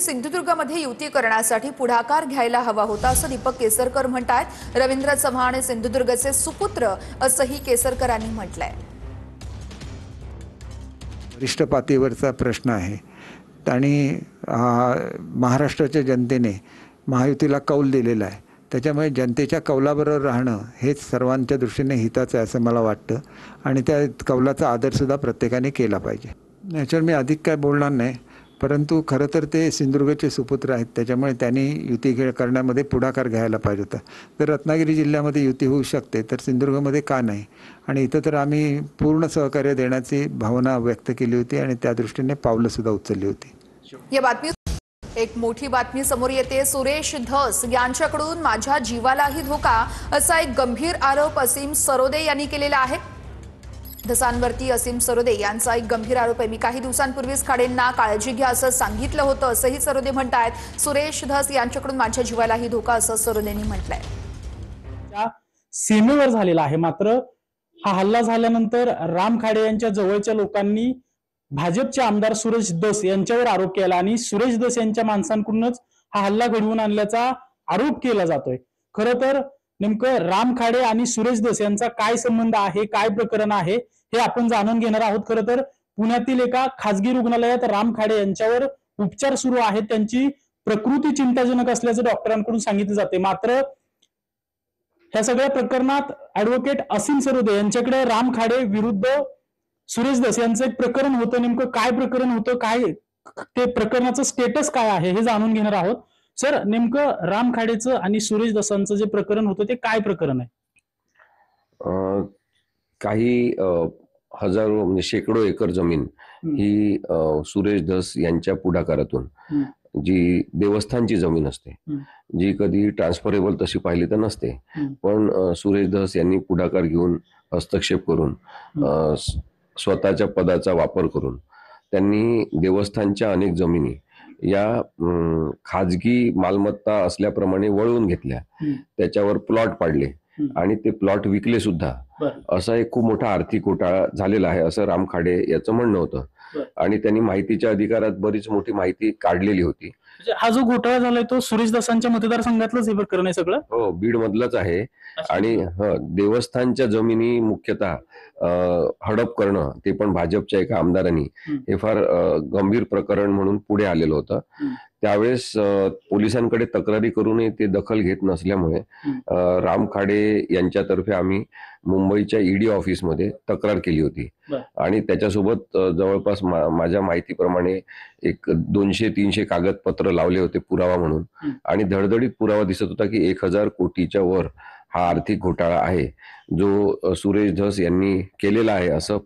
सिंधुदुर्गमध्ये युती करण्यासाठी पुढाकार घ्यायला हवा होता असं दीपक केसरकर म्हणतात। रवींद्र चव्हाण सिंधुदुर्गचे सुपुत्र असंही केसरकरांनी म्हटलंय। वरिष्ठ पातळीवरचा प्रश्न आहे आणि महाराष्ट्राच्या जनतेने महायुतीला कौल दिलेला आहे, त्याच्यामुळे जनतेच्या कौलाबरोबर राहणं हेच सर्वांच्या दृष्टीने हिताचं आहे असं मला वाटतं आणि त्या कौलाचा आदरसुद्धा प्रत्येकाने केला पाहिजे। याच्यावर मी अधिक काय बोलणार नाही, परंतु खरं तर ते सिंधुदुर्गचे सुपुत्र आहेत, त्याच्यामुळे त्यांनी युती करण्यामध्ये पुढाकार घ्यायला पाहिजे होता। जर रत्नागिरी जिल्ह्यामध्ये युती होऊ शकते तर सिंधुदुर्गमध्ये का नाही, आणि इथं तर आम्ही पूर्ण सहकार्य देण्याची भावना व्यक्त केली होती आणि त्या दृष्टीने पावलंसुद्धा उचलली होती। या बातमी एक मोठी बातमी समोर येते। सुरेश धस यांच्याकडून माझ्या जीवालाही धोका असा एक गंभीर आरोप असीम सरोदे यांनी केलेला आहे। धसांवरती असीम सरोदे यांचा एक गंभीर आरोप आहे। मी काही दिवसांपूर्वीच खाडेंना काळजी घ्या असं सांगितलं होतं असंही सरोदे म्हणतात। सुरेश धस यांच्याकडून माझ्या जीवालाही धोका असं सरोदेंनी म्हटलंय। सीमेवर झालेला आहे, मात्र हा हल्ला झाल्यानंतर राम खाडे यांच्या जवळच्या लोकांनी भाजपचे आमदार सुरेश धस यांच्यावर आरोप केला आणि सुरेश धस यांच्या माणसांकडूनच हा हल्ला घडवून आणल्याचा आरोप केला जातोय। खरं तर नेमकं राम खाडे आणि सुरेश धस यांचा काय संबंध आहे, काय प्रकरण आहे हे आपण जाणून घेणार आहोत। खरं तर पुण्यातील एका खासगी रुग्णालयात राम खाडे यांच्यावर उपचार सुरू आहेत। त्यांची प्रकृती चिंताजनक असल्याचं डॉक्टरांकडून सांगितलं जाते। मात्र ह्या सगळ्या प्रकरणात ऍडव्होकेट असीम सरोदे यांच्याकडे राम खाडे विरुद्ध सुरेश धस यांचं एक प्रकरण होतं। नेमकं काय प्रकरण होतं, काय ते प्रकरणाचं स्टेटस काय आहे हे जाणून घेणार आहोत। सर, नेमकं राम खाडेचं आणि सुरेश धसांचं जे प्रकरण होतं ते काय प्रकरण आहे? काही हजारो म्हणजे शेकडो एकर जमीन ही सुरेश धस यांच्या पुढाकारातून जी देवस्थानची जमीन असते, जी कधी ट्रान्सफरेबल तशी पाहिली तर नसते, पण सुरेश धस यांनी पुढाकार घेऊन हस्तक्षेप करून स्वतःच्या पदाचा वापर करून त्यांनी देवस्थानच्या अनेक जमिनी या खाजगी मालमत्ता असल्याप्रमाणे वळवून घेतल्या, त्याच्यावर प्लॉट पाडले आणि ते प्लॉट विकले सुद्धा। असा एक खूप मोठा आर्थिक घोटाळा झालेला आहे असं राम खाडे याचं म्हणणं होतं आणि त्यांनी माहितीच्या अधिकारात बरीच मोठी माहिती काढलेली होती। हा जो घोटाळा झालाय तो सुरेश धसांच्या मतदारसंघातलंच हे प्रकरण आहे सगळं? हो, बीड मधलंच आहे आणि देवस्थानच्या जमिनी मुख्यतः हडप करणं ते पण भाजपच्या एका आमदारांनी हे फार गंभीर प्रकरण म्हणून पुढे आलेलं होतं। त्यावेळेस पोलिसांकडे तक्रारी करूनही ते दखल घेत नसल्यामुळे राम खाडे यांच्यातर्फे आम्ही मुंबईच्या ईडी ऑफिसमध्ये तक्रार केली होती आणि त्याच्यासोबत जवळपास माझ्या माहितीप्रमाणे एक 200-300 कागदपत्र लावले होते पुरावा म्हणून, आणि धडधडीत पुरावा दिसत होता की 1000 कोटीच्या वर हा आर्थिक घोटाळा आहे जो सुरेश धस यांनी केलेला आहे असं